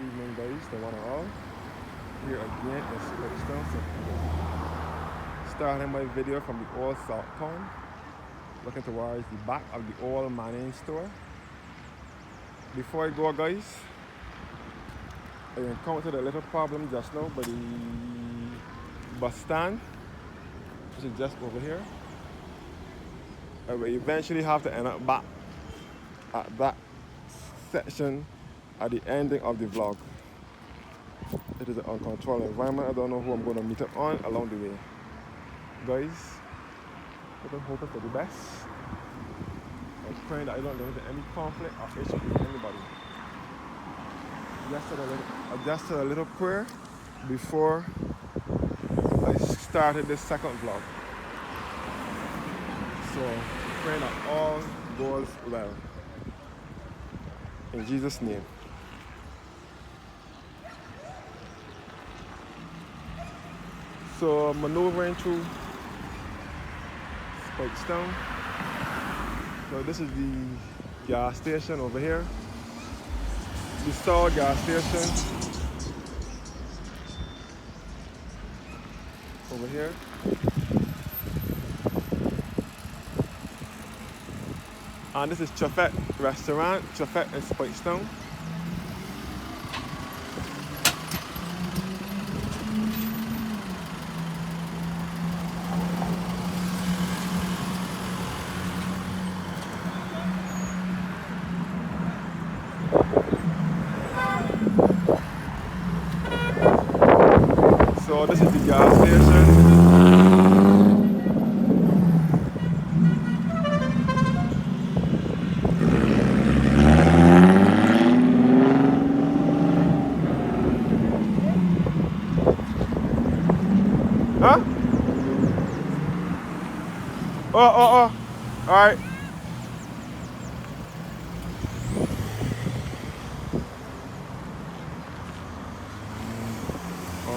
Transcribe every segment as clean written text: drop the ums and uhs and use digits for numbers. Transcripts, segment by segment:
evening, guys, to one and all. Here again in Speightstown. Starting my video from the old South Town, looking towards the back of the old mining store. Before I go, guys, I encountered a little problem just now by the bus stand, which is just over here. I will eventually have to end up back at that section at the ending of the vlog. It is an uncontrolled environment. I don't know who I'm going to meet up on along the way. Guys, I'm hoping for the best. I'm praying that I don't get into any conflict or issue with anybody. I just said a little prayer before I started this second vlog. So, praying that all goes well. In Jesus' name. So, maneuvering through Speightstown. So this is the gas station over here. The Star gas station over here. And this is Chafet restaurant, Chafet in Speightstown. So this is the gas station. Huh? Oh. All right.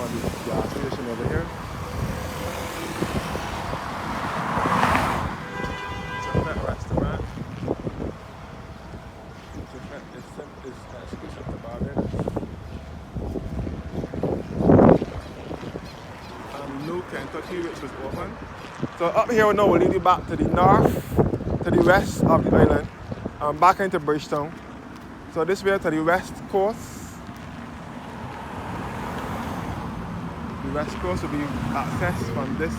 The gas station over here. Chafet restaurant. Chafet is exclusive to Barbados. New Kentucky, which was open. So up here now we'll lead you back to the north, to the west of the island, and back into Bridgetown. So this way to the west coast. The west coast will be accessed from this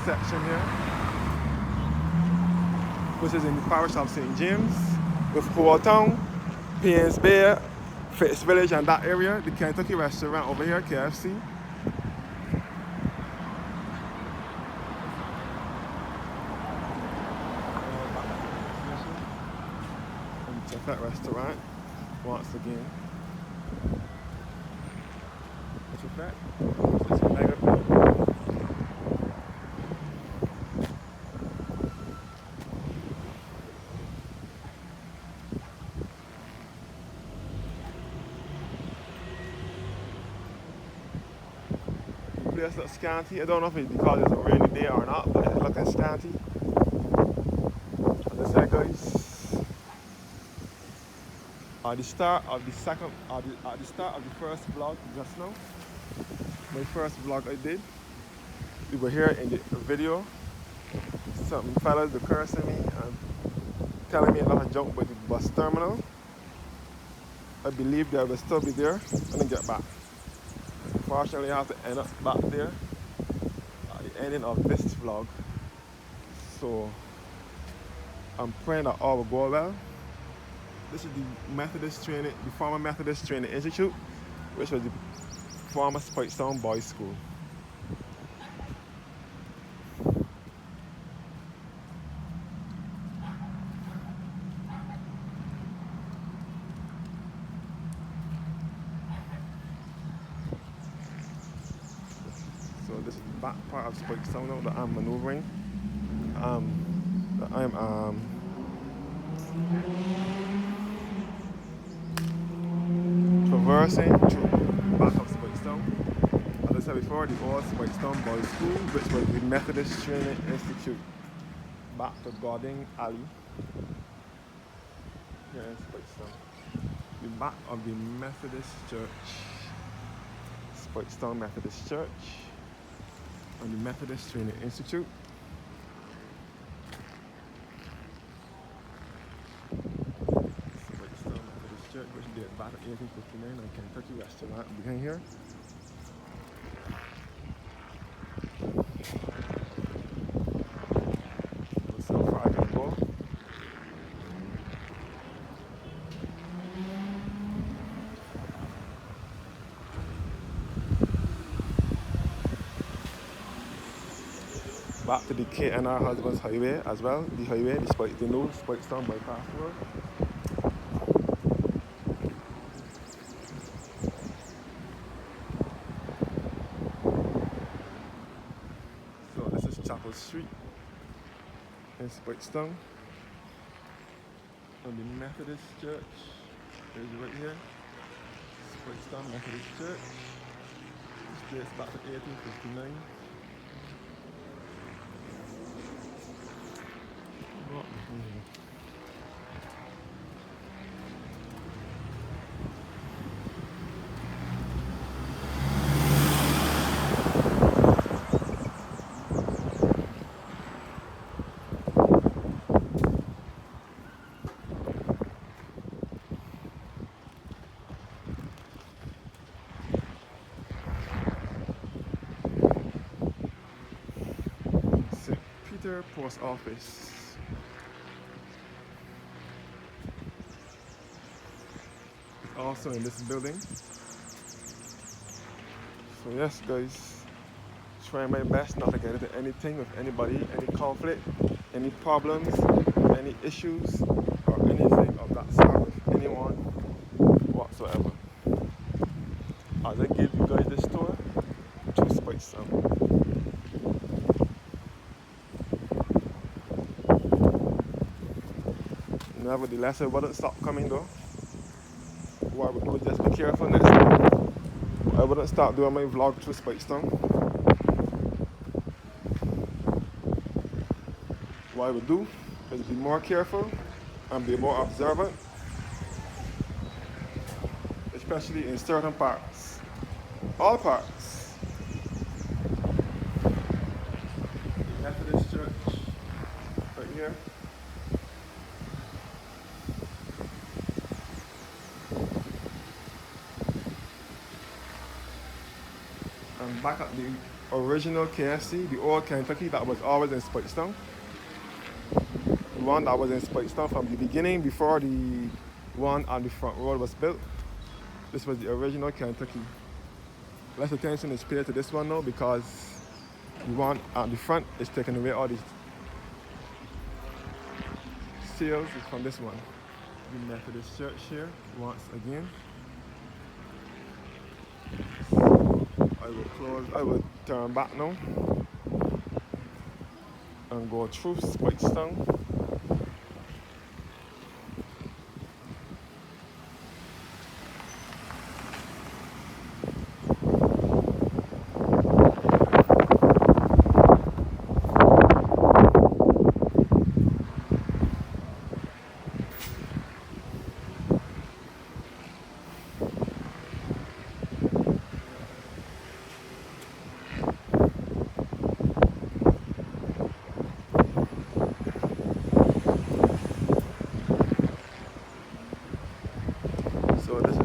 section here, which is in the parish of St. James, with Town, Paynes Bay, Fitz Village and that area, the Kentucky restaurant over here, KFC. That restaurant once again. What's your fact? It's a mega the place looks scanty. I don't know if it's because it's a rainy day or not, but it's looking scanty. As I said, guys, at the start of the first vlog just now, my first vlog I did, we were here in the video. Some fellas were cursing me and telling me a lot of junk about the bus terminal. I believed that I would still be there when I get back. Unfortunately, I have to end up back there at the ending of this vlog. So I'm praying that all will go well. This is the former Methodist Training Institute, which was the former Speightstown Boys School. So this is the back part of Speightstown now that I'm maneuvering. That I'm traversing through the back of Speightstown. As I said before, the old Speightstown Boys School, which was the Methodist Training Institute, back to Gordon Alley here in Speightstown. The back of the Methodist Church, Speightstown Methodist Church, and the Methodist Training Institute. Speightstown Methodist Church, which dates back to 1859, and Kentucky restaurant behind here. So far I can go. Back to the K&R Husbands Highway as well. The highway, the new Speightstown bypass road. So this is Chapel Street in Speightstown. And the Methodist Church is right here. Speightstown Methodist Church. This dates back to 1859. St. Peter Post Office. Also in this building. So yes guys, trying my best not to get into anything with anybody, any conflict, any problems, any issues, or anything of that sort with anyone whatsoever. As I give you guys this tour to Speightstown. Nevertheless, it wouldn't stop coming though. What I would do is just be careful next time. I wouldn't start doing my vlog through Speightstown. What I would do is be more careful and be more observant, especially in certain parts. All parts. The Methodist Church right here. And back at the original KFC, the old Kentucky that was always in Speightstown. The one that was in Speightstown from the beginning before the one on the front road was built. This was the original Kentucky. Less attention is paid to this one now because the one on the front is taking away all the sales is from this one. The Methodist Church here, once again. I will turn back now and go through Speightstown. So this is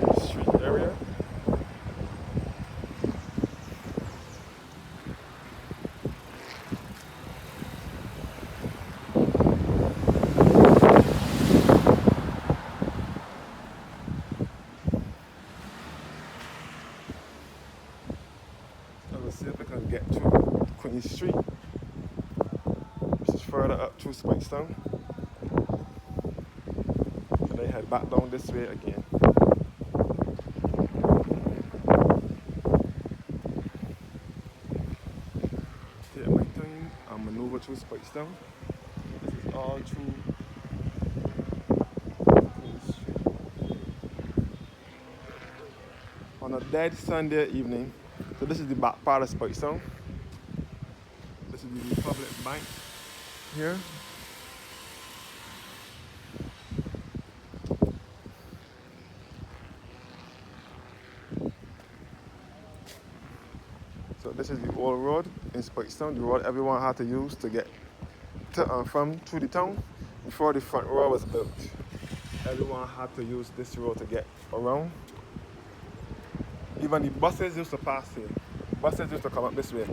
the street area. I will see if I can get to Queen Street, which is further up through Speightstown. They head back down this way again. Take my time and maneuver through Speightstown. This is all through Queen Street. On a dead Sunday evening, so this is the back part of Speightstown. This is the Republic Bank here. old road in Speightstown, the road everyone had to use to get to and from through the town before the front road was built. Everyone had to use this road to get around. Even the buses used to pass here. Buses used to come up this way.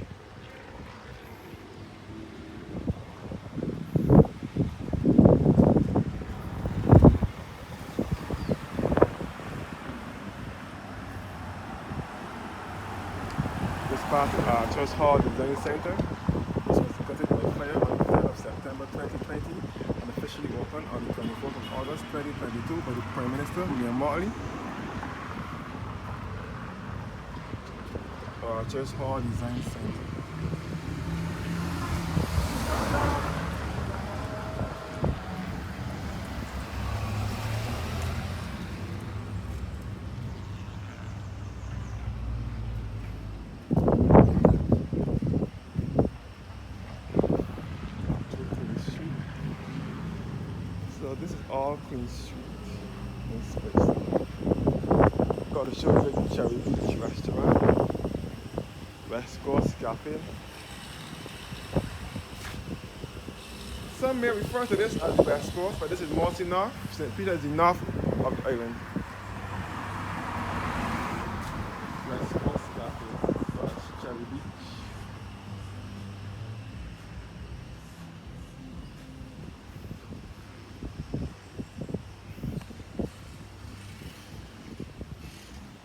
This part of Church Hall Design Center. This was completed by fire on the 3rd of September 2020 and officially opened on the 24th of August 2022 by the Prime Minister, William Motley. Church Hall Design Center. So this is all Queen Street in Speightstown. Got to show you the Cherry Beach restaurant, West Coast Cafe. Some may refer to this as the West Coast, but this is mostly north. St. Peter is the north of the island. West Coast Cafe, Cherry Beach.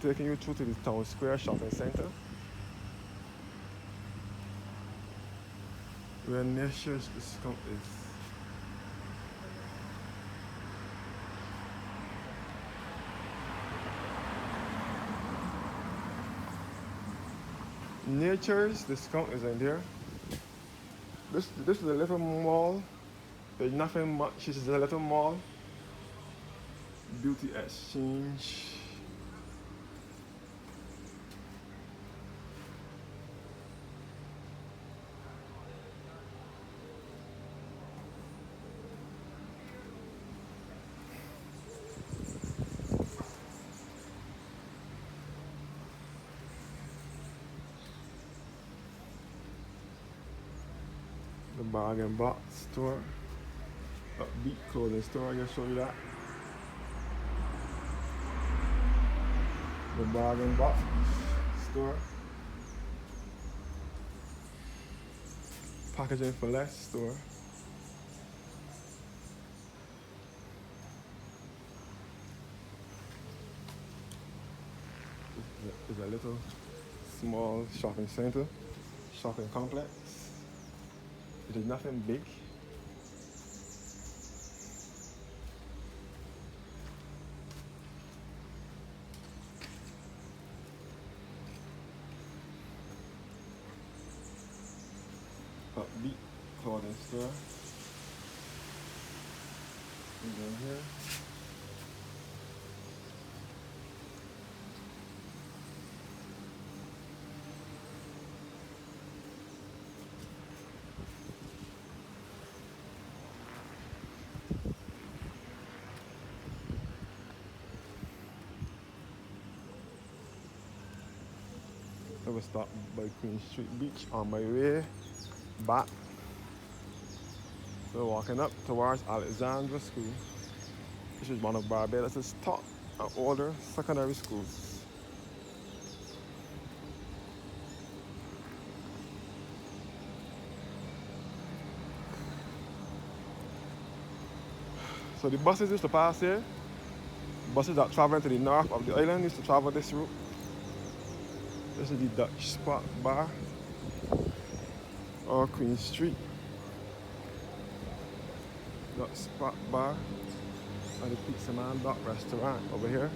Taking you through to the Town Square Shopping Center, where Nature's Discount is. Nature's Discount is in there. This is a little mall. There's nothing much. This is a little mall. Beauty Exchange. The Bargain Box store, Upbeat clothing store, I can show you that. The Bargain Box store, Packaging for Less store. It's a little small shopping center, shopping complex. It is nothing big. Upbeat clothing store. And then here. I will stop by Queen Street Beach on my way back. So walking up towards Alexandra School, which is one of Barbados' top and older secondary schools. So the buses used to pass here. Buses that travel to the north of the island used to travel this route. This is the Dutch Spot Bar or Queen Street. Dutch Spot Bar and the Pizza Man Dot Restaurant over here.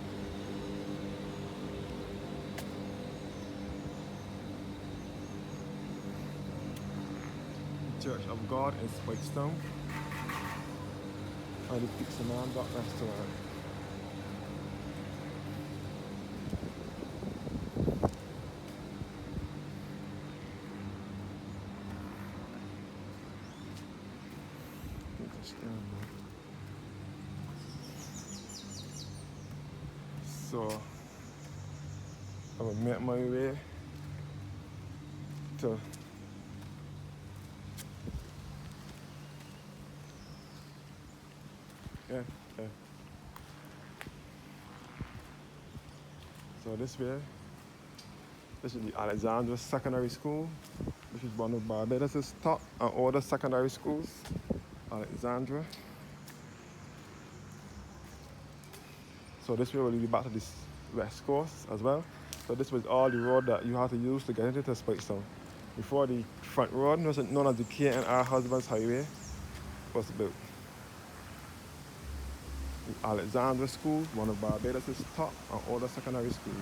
The Church of God in Speightstown and the Pizza Man Dot Restaurant. So I will make my way to yeah. So this is the Alexandra Secondary School, which is one of Barbados' top and older secondary schools. Alexandra. So this way will lead you back to this west coast as well. So this was all the road that you had to use to get into Speightstown. Before the front road, known as the K&R Husbands Highway, was built. The Alexandra School, one of Barbados' top and older secondary schools.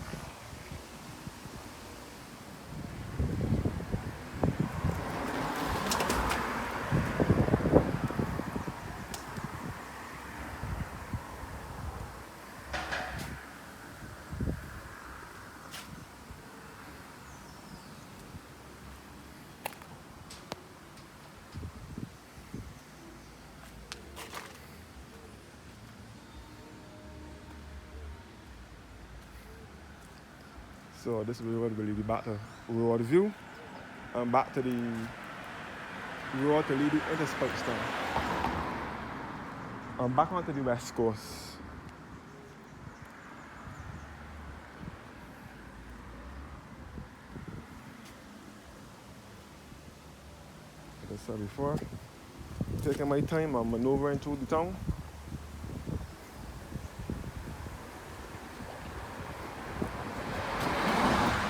So this road will lead you back to Road View and back to the road to lead you into Speightstown. And back onto the west coast. Like I said before, taking my time and maneuvering through the town.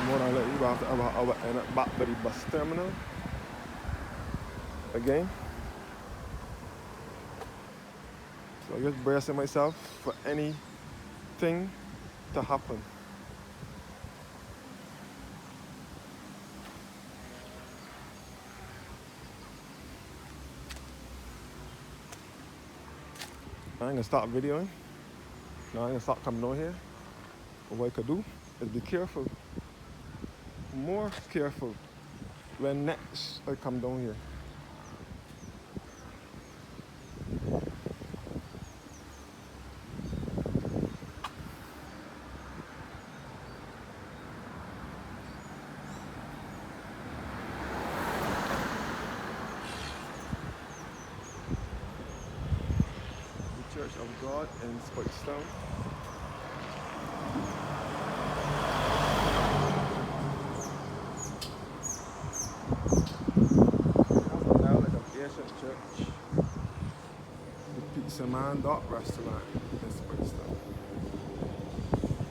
More than likely, we'll have to have our end up back to the bus terminal again. So I'm just bracing myself for anything to happen. I ain't gonna stop videoing. No, I ain't gonna stop coming on here. But what I could do is be careful. More careful when next I come down here. The Church of God in Speightstown. Church, the Pizza Man Dot Restaurant in Speightstown,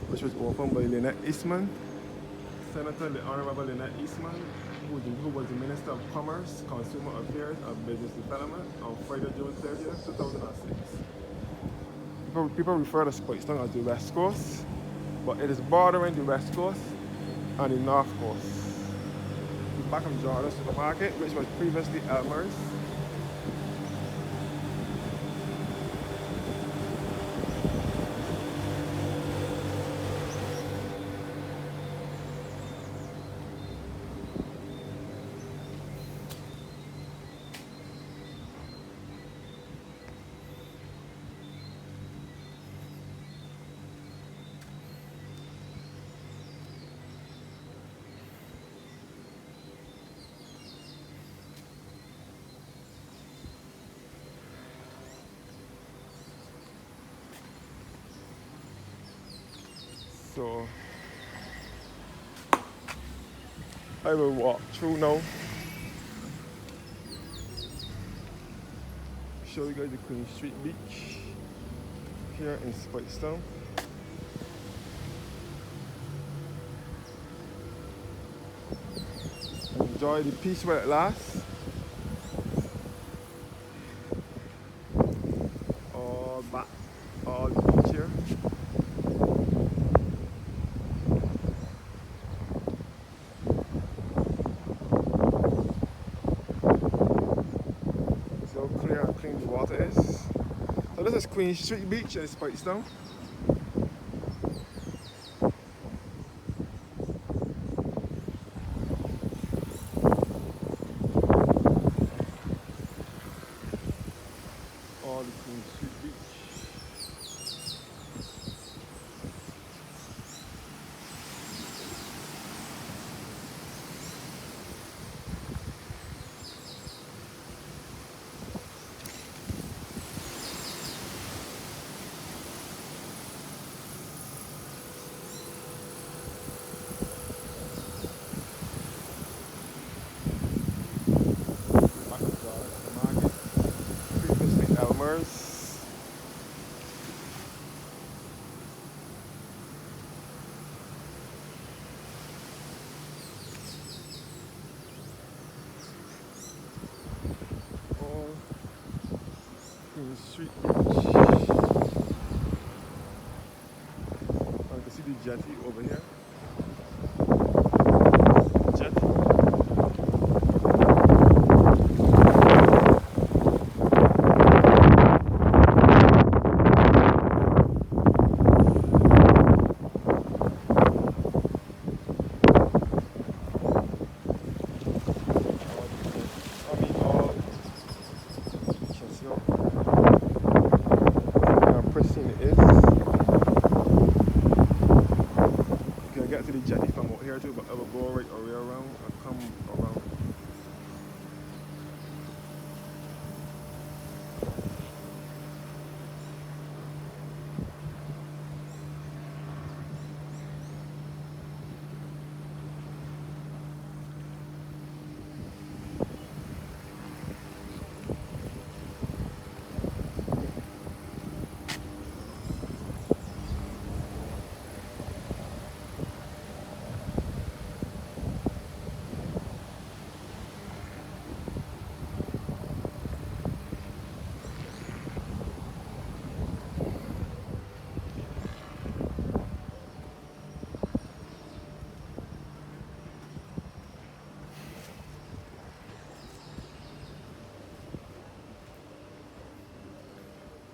which was opened by Lynette Eastman, Senator the Honorable Lynette Eastman, who was the Minister of Commerce, Consumer Affairs and Business Development on Friday, June 30th, 2006. People refer to Speightstown as the West Coast, but it is bordering the West Coast and the North Coast. The back of Jordan Supermarket, which was previously Elmer's. So I will walk through now. Show you guys the Queen Street Beach here in Speightstown. Enjoy the peace while it lasts. All the beach here. Clear and clean the water is. So this is Queen Street Beach in Speightstown. All the Queen Street Beach. Street Beach. You can see the jetty over here. Jetty. Get to the jetty from out here too, but I will go right away around and come around.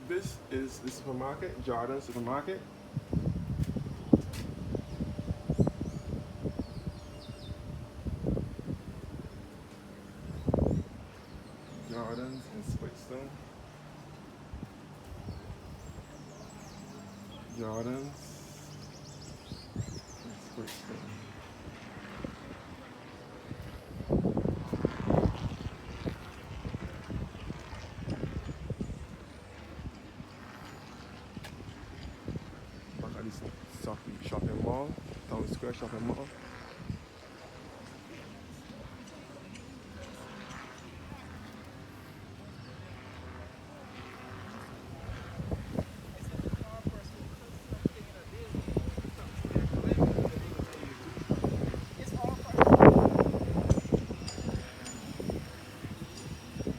This is the supermarket, Jordan Supermarket. Jordan's in Speightstown. Jordan's in Speightstown. Shopping mall, Town Square shopping mall.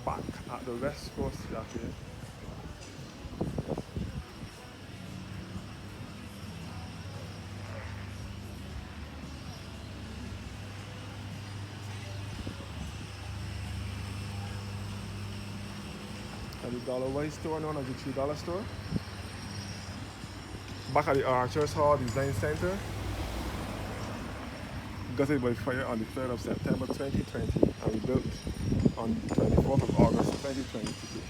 Back at the West Coast Cafe. At the Dollar Wise store, known as the $3 store. Back at the Archers Hall Design Center. Gutted by fire on the 3rd of September 2020 and rebuilt on 24th of August 2022.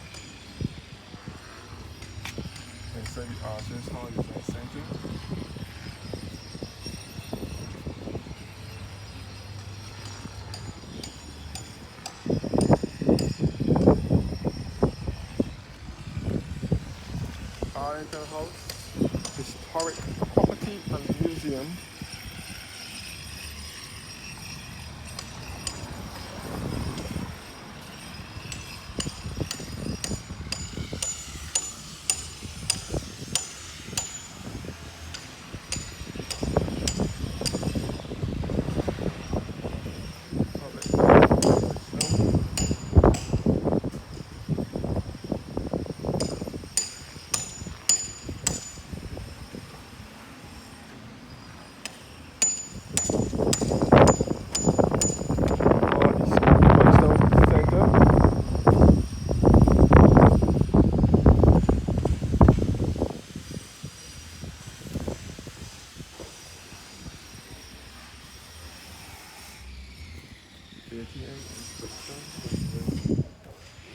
Inside the Archers Hall Design Center. Arlington House, Historic Property and Museum.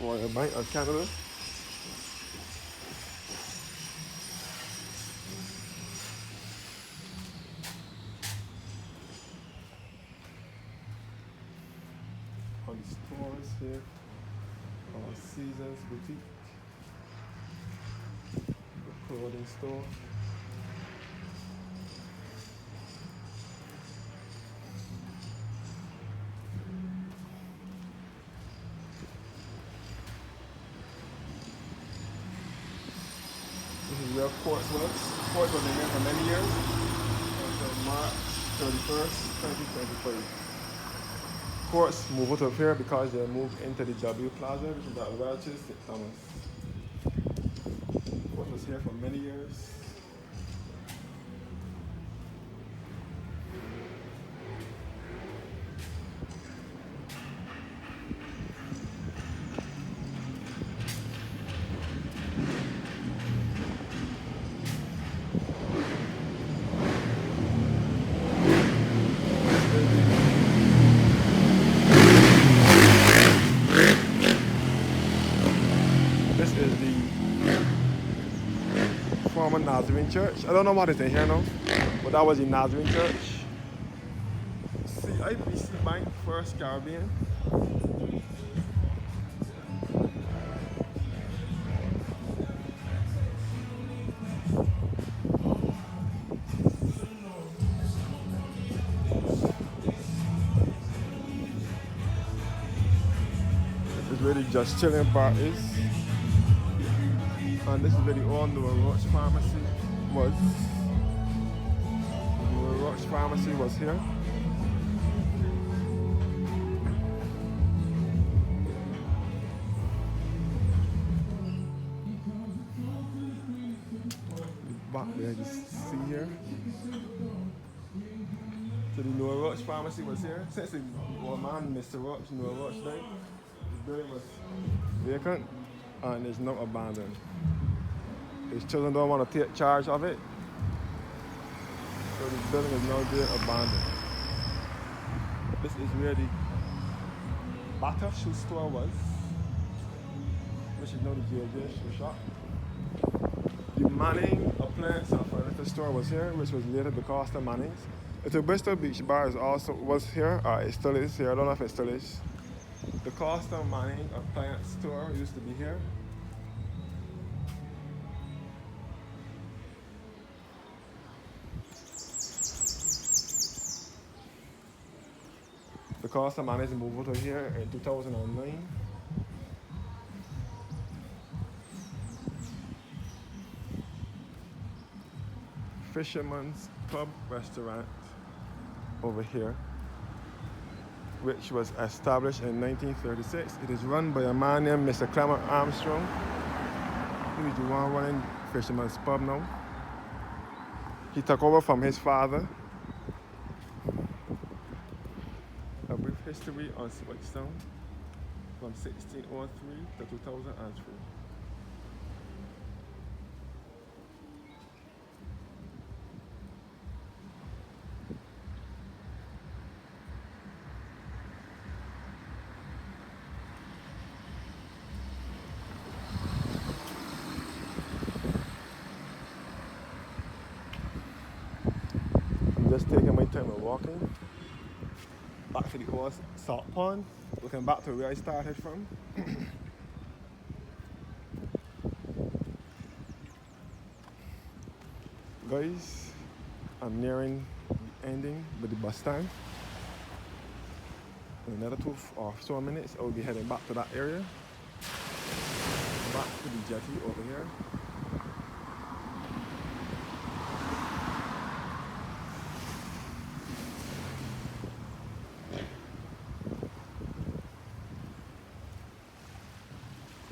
Royal Bank of Canada. All the stores here. All Seasons Boutique. The clothing store. This is where Quartz was. Quartz was in there for many years until March 31st, 2025. Quartz moved out of here because they moved into the W Plaza, which is at Welch's, St. Thomas. which was here for many years. This is the former Nazarene Church. I don't know what is in here now, but that was the Nazarene Church. IBC Bank, First Caribbean. This is where the Just Chilling bar is. And this is where the old Noah Roach Pharmacy was. Noah Roach Pharmacy was here. Back there, you see here. So the Noah Roach Pharmacy was here. Since the old man, Mr. Roach, Noah Roach died, the building was vacant and it's not abandoned. His children don't want to take charge of it. So this building is now being abandoned. This is where the Bata shoe store was, which is now the JJ shoe shop. The Manning Appliance and Furniture store was here, which was later the Costa Manning's. The Bristol Beach Bar is also was here. It still is here. I don't know if it still is. The Costa Manning Appliance store used to be here. The Costa Manning's moved over here in 2009. Fisherman's Pub Restaurant over here, which was established in 1936. It is run by a man named Mr. Clement Armstrong. He is the one running Fisherman's Pub now. He took over from his father. A brief history on Speightstown from 1603 to 2003. Just taking my time and walking back to the old salt pond, looking back to where I started from. Guys, I'm nearing the ending with the bus stand. In another 2 or so minutes, I will be heading back to that area, back to the jetty over here.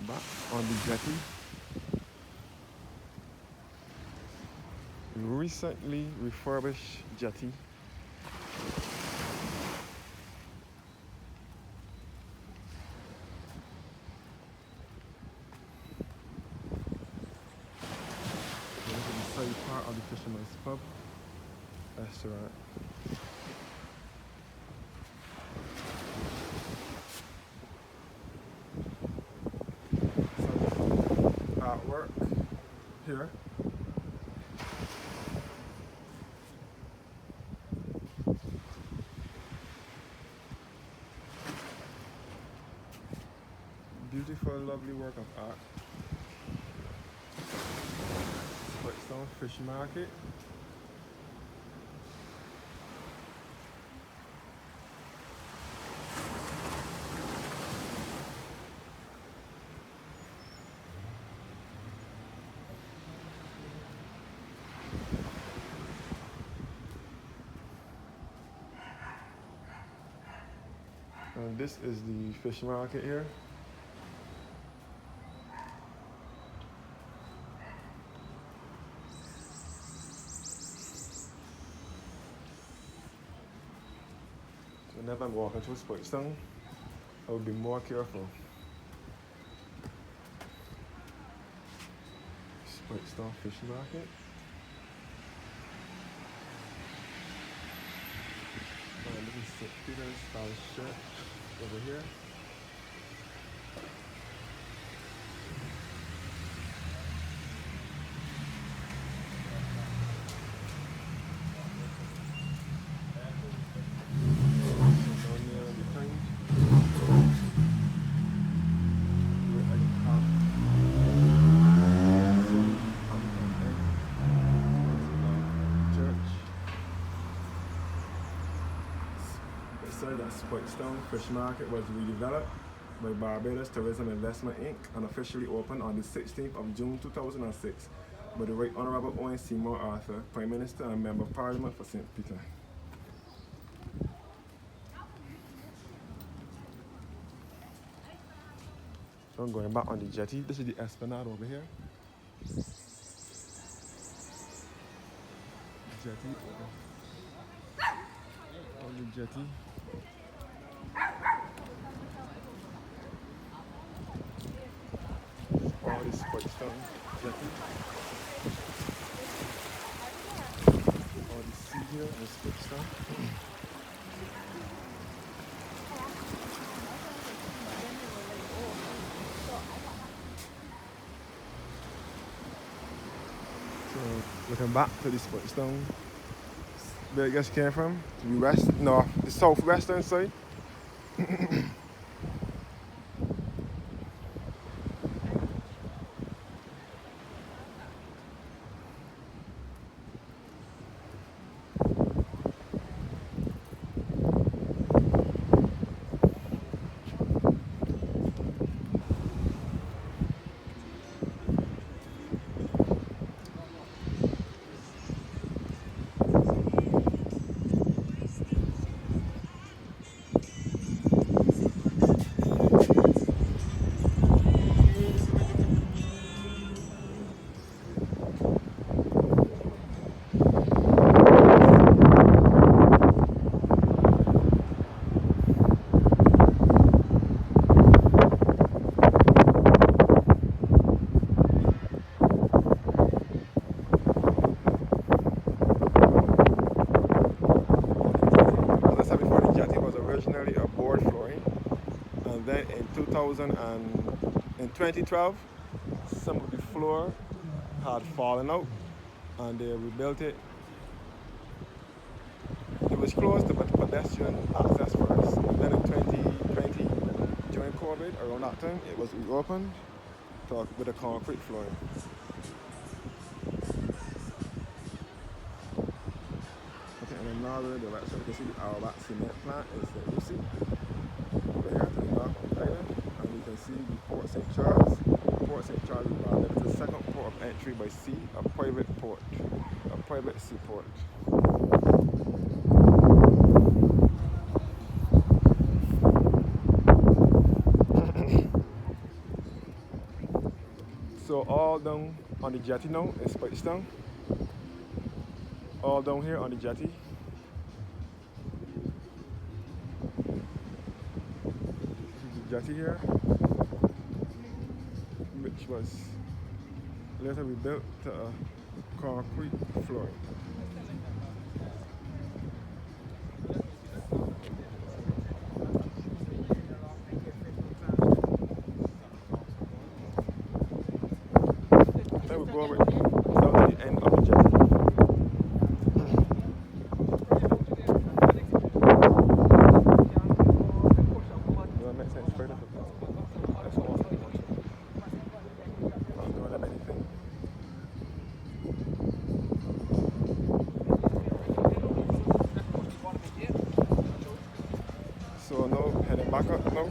Back on the jetty. Recently refurbished jetty. This is the side part of the Fisherman's Pub restaurant. Artwork here. Beautiful, lovely work of art. Speightstown Fish Market. And this is the fish market here. whenever I'm walking through Speightstown, I would be more careful. Speightstown Fish Market. And this is St. Peter's Parish Church over here. Said that Speightstown Fish Market was redeveloped by Barbados Tourism Investment Inc. and officially opened on the 16th of June 2006 by the Right Honorable Owen Seymour Arthur, Prime Minister and Member of Parliament for St. Peter. So I'm going back on the jetty. This is the Esplanade over here. Jetty on the jetty. All this Speightstown jetty. All the sea here is Speightstown. So looking back to the Speightstown, where I guess you came from, to the southwestern side. Originally a board flooring, and then in 2012 some of the floor had fallen out and they rebuilt it. It was closed to pedestrian access first, and then in 2020 during COVID, around that time, it was reopened with a concrete flooring. In another direction, you can see the Arbat cement plant is the Lucy over here to the north of the island, and you can see the Port St. Charles. Port St. Charles is the second port of entry by sea, a private seaport. So all down on the jetty now is Speightstown. All down here on the jetty. This is the jetty here, which was later rebuilt to a concrete flooring. Then we go over down to the end of the jetty. So now heading back up now.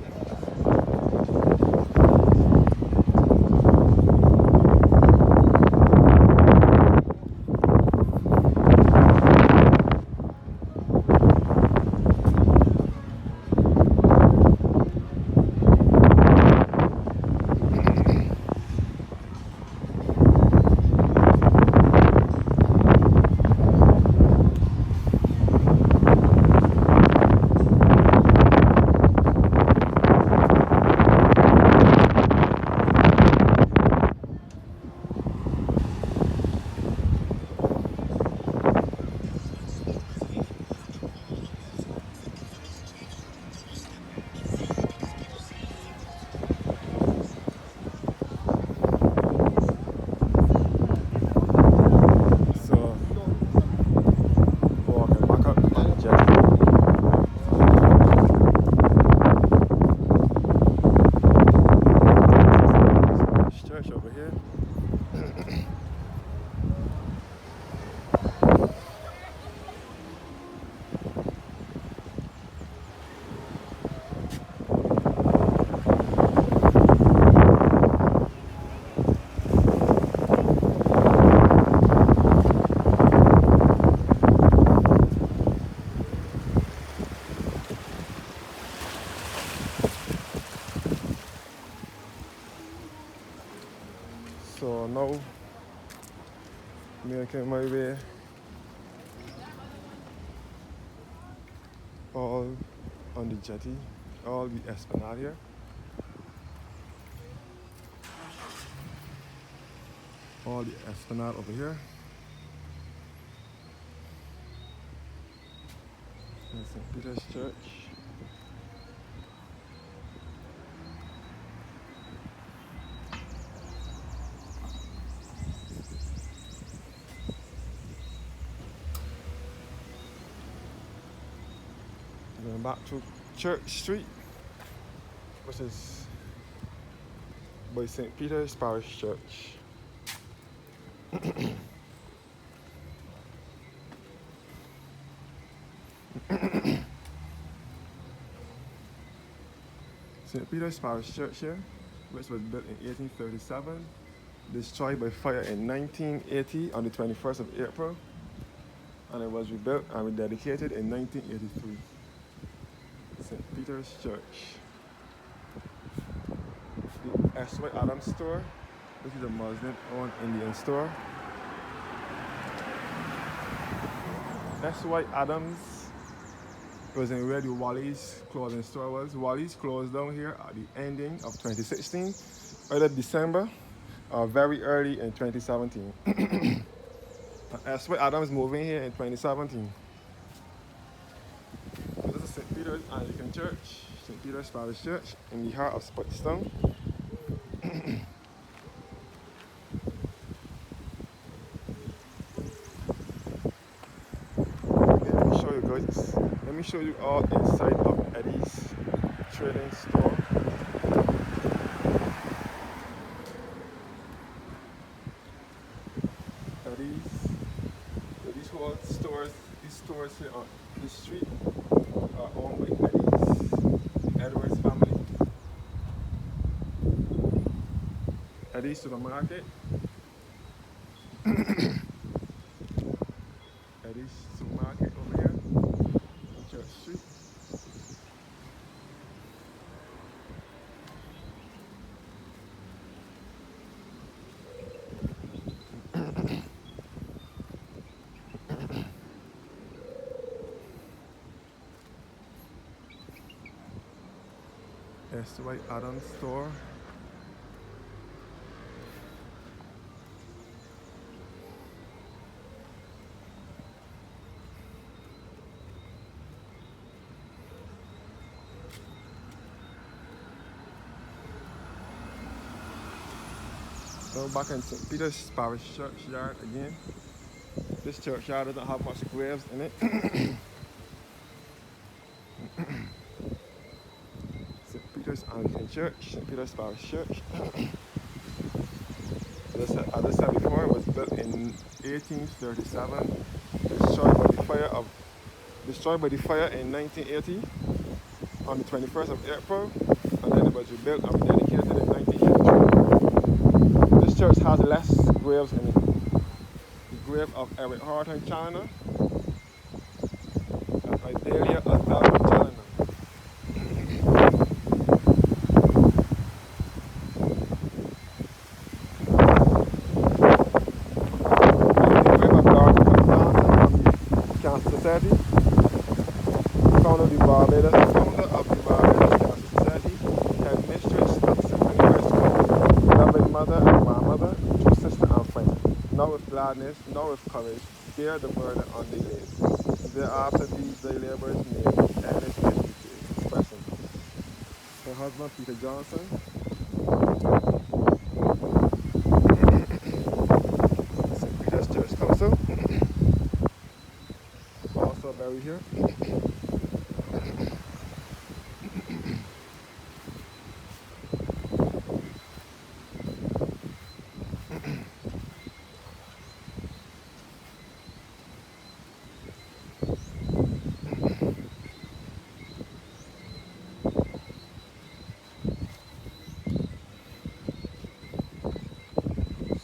So now, making my way all on the jetty, all the esplanade here. All the esplanade over here. And St. Peter's Church. Going back to Church Street, which is by St. Peter's Parish Church. St. Peter's Parish Church here, which was built in 1837, destroyed by fire in 1980 on the 21st of April, and it was rebuilt and rededicated in 1983. St. Peter's Church. The S.Y. Adams store, which is a Muslim-owned Indian store. S.Y. Adams was in where the Wally's clothing store was. Wally's closed down here at the ending of 2016, either December or very early in 2017. S.Y. Adams moving here in 2017. So this is St. Peter's Anglican Church, St. Peter's Parish Church in the heart of Speightstown. Let me show you all inside of Eddie's trading store. These whole stores, these stores here on this street are owned by Eddie's, the Edwards family. Eddie's supermarket. Eddie's supermarket over here on Church Street. S.Y. Adams store. So back in St. Peter's Parish Churchyard again. This churchyard doesn't have much graves in it. St. Peter's Anglican Church, St. Peter's Parish Church. As I said before, it was built in 1837, destroyed by the fire in 1980 on the 21st of April, and then it was rebuilt and rededicated in 1983. This church has less graves in it. The grave of Eric Horton Challoner and Idalia Azalma Challoner. Society, founder of the Barbados, Cancer Society, headmistress at St. Peter's School, loving mother and grandmother, true sister and friend. Not with gladness, nor with courage, bear the burden on the days. Thereafter these thy labours made, earnest expression. Her husband Peter Johnson. St. Peter's Church Council. Also buried here.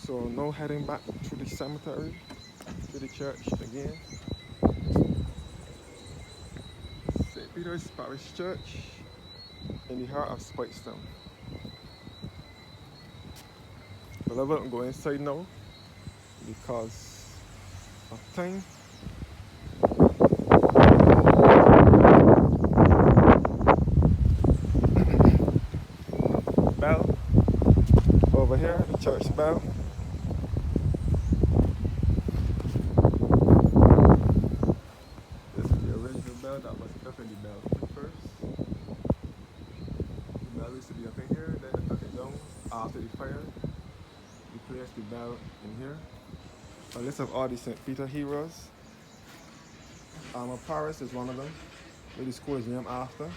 So now heading back to the cemetery, to the church again. St. Peter's Parish Church in the heart of Speightstown. level and go inside now because of time. Bell over here, the church bell. This is the original bell that was up in the bell first. The bell used to be up in here, then they took it down after the fire. They placed the bell in here. A list of all the St. Peter heroes. Paris is one of them, where the school is named after.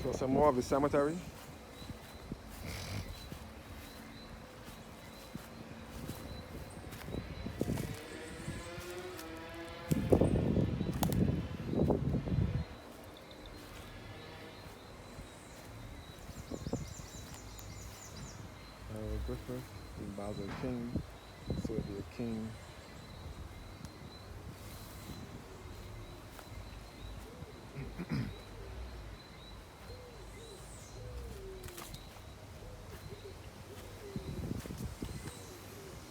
So some more of the cemetery. Griffith is Basil King, so it'd be a king.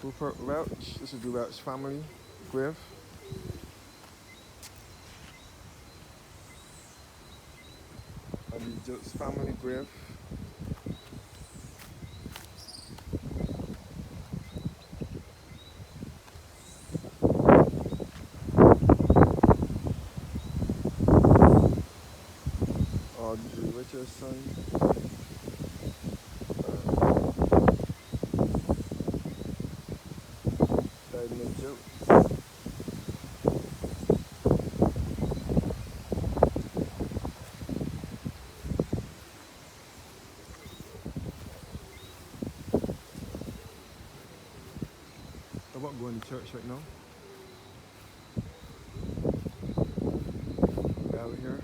Rupert Welch, this is the Welch family grave. And the Judge family grave. The Richard's son. Died in the joke. I'm about going to church right now. Down here.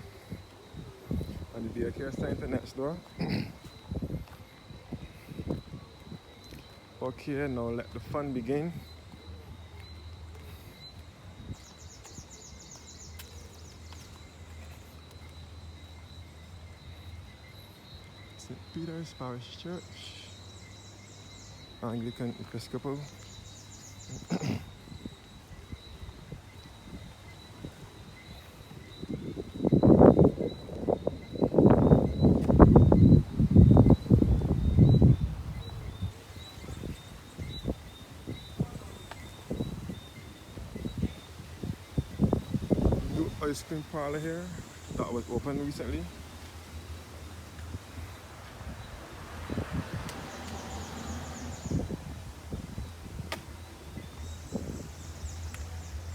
And the daycare center next door. Okay, now let the fun begin. St. Peter's Parish Church, Anglican Episcopal. Ice cream parlor here that was opened recently.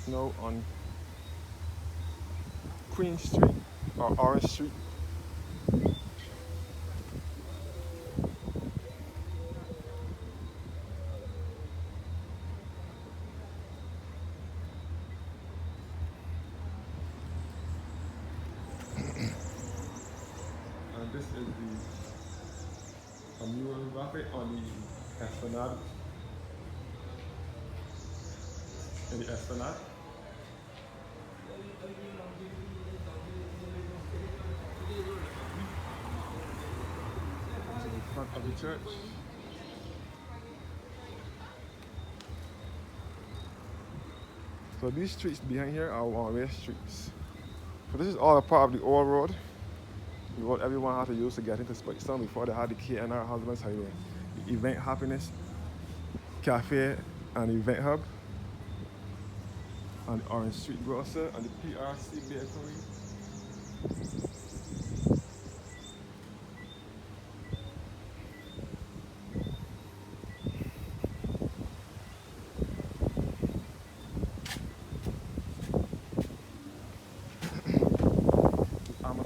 Now on Queen Street or Orange Street. And this is the mural graphic on the Esplanade. In the Esplanade. To the front of the church. So these streets behind here are one-way streets. So this is all a part of the old road. The road everyone had to use to get into Speightstown before they had the K&R Husbands Highway. The Event Happiness Cafe and Event Hub. And the Orange Street Grocer and the PRC Bakery.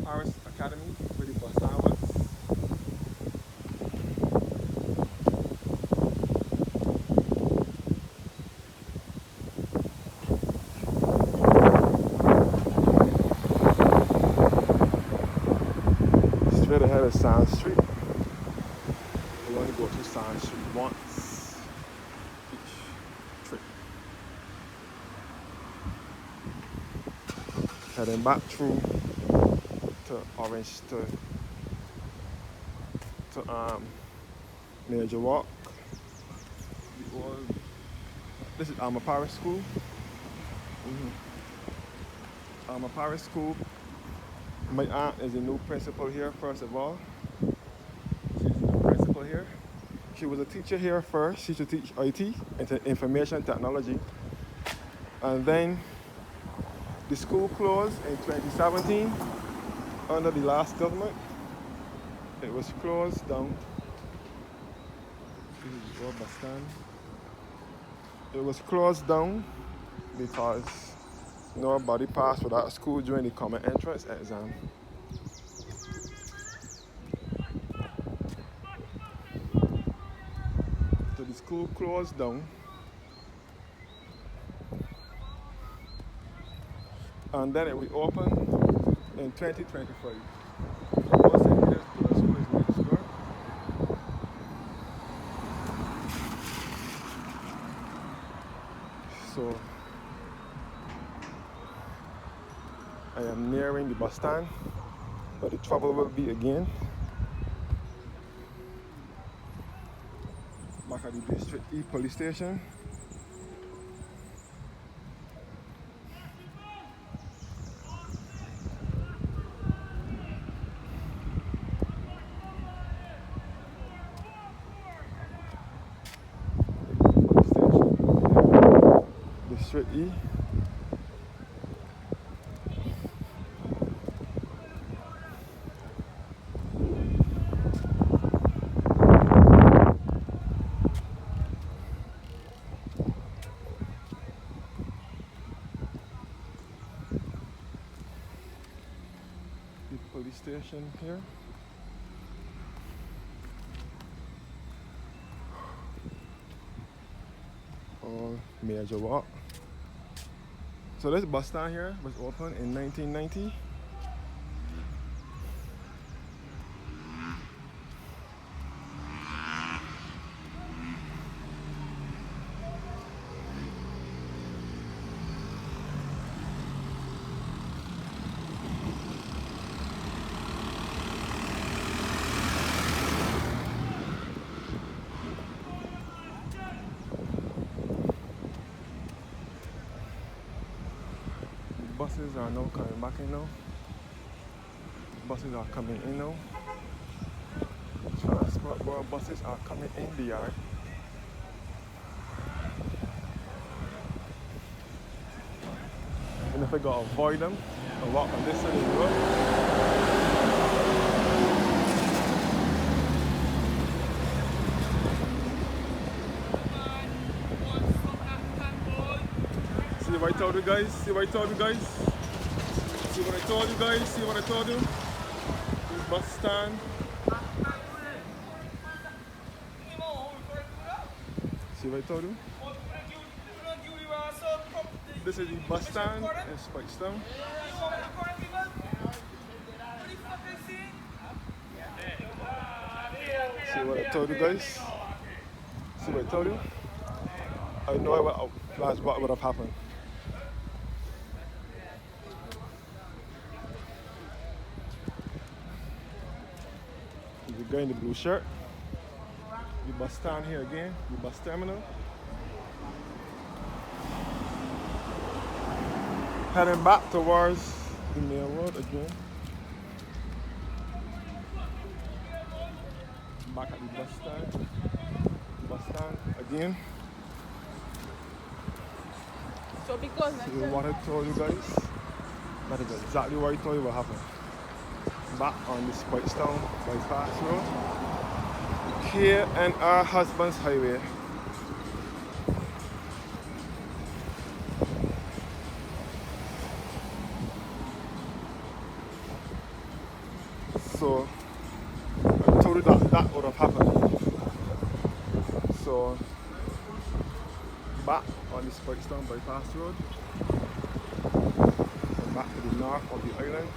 Paris Academy with the bus hours. to Sand Street. We only go to Sand Street once each trip. Heading back through to Orange to Major Walk. This is Alma Parish School. Alma Parish School. My aunt is a new principal here, first of all. She's the new principal here. She was a teacher here first. She used to teach IT, information technology. And then the school closed in 2017 under the last government. It was closed down. This is the bus stand. It was closed down because nobody passed for that school during the common entrance exam. So the school closed down. And then it reopened in 2025. So I am nearing the bus stand, but the trouble will be again. Back at the District E police station. District E. The police station here. Or Major Walk. So this bus stand here was opened in 1990. Buses are now coming back in now. Buses are coming in now. Transport board buses are coming in the yard. And if I gotta avoid them, I walk on this side of the road. See what I told you guys? See what I told you guys? See what I told you guys? See what I told you? This bus stand. See what I told you? This is the bus stand in Speightstown. See what I told you guys? See what I told you? I know what would have happened. The guy in the blue shirt. The bus stand here again, the bus terminal. Heading back towards the main road again. Back at the bus stand. Bus stand again. So because see what I told you guys? That is exactly what I told you would happen. Back on the Speightstown bypass road. Here and our husband's highway. So I told you that would have happened. So back on the Speightstown bypass road. And back to the north of the island.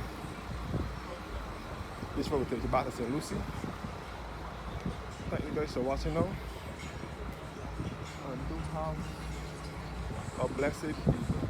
This road will take you back to St. Lucie. Thank you guys for watching now. And do have a blessed evening.